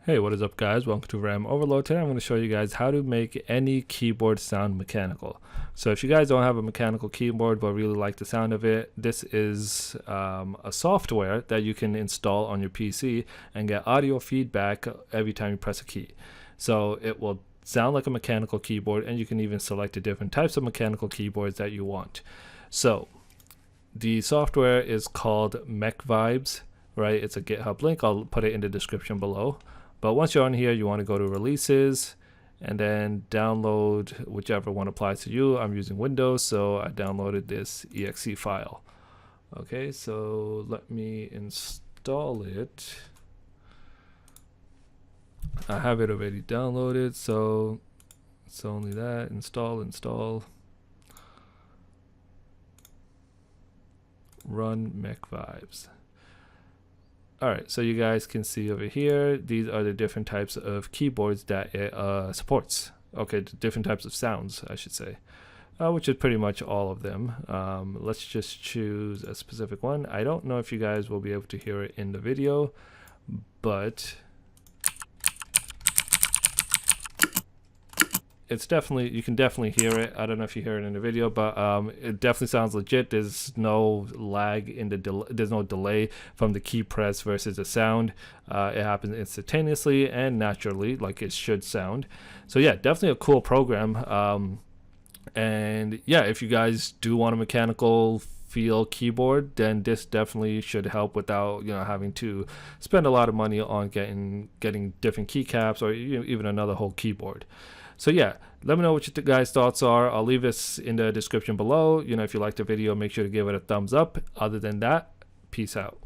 Hey, what is up guys? Welcome to RAM Overload. Today I'm going to show you guys how to make any keyboard sound mechanical. So if you guys don't have a mechanical keyboard but really like the sound of it, this is a software that you can install on your PC and get audio feedback every time you press a key. So it will sound like a mechanical keyboard, and you can even select the different types of mechanical keyboards that you want. So the software is called Mechvibes, right? It's a GitHub link. I'll put it in the description below. But once you're on here, you want to go to releases and then download whichever one applies to you. I'm using Windows, so I downloaded this exe file. Okay, so let me install it. I have it already downloaded, so it's only that. Install, run Mechvibes. Alright, so you guys can see over here, these are the different types of keyboards that it supports. Okay, different types of sounds, I should say, which is pretty much all of them. Let's just choose a specific one. I don't know if you guys will be able to hear it in the video, but it's definitely, you can definitely hear it. I don't know if you hear it in the video, but it definitely sounds legit. There's no lag in the there's no delay from the key press versus the sound. It happens instantaneously and naturally, like it should sound. So yeah, definitely a cool program. And yeah, if you guys do want a mechanical feel keyboard, then this definitely should help without having to spend a lot of money on getting different keycaps or even another whole keyboard. So yeah, let me know what you guys' thoughts are. I'll leave this in the description below. If you liked the video, make sure to give it a thumbs up. Other than that, peace out.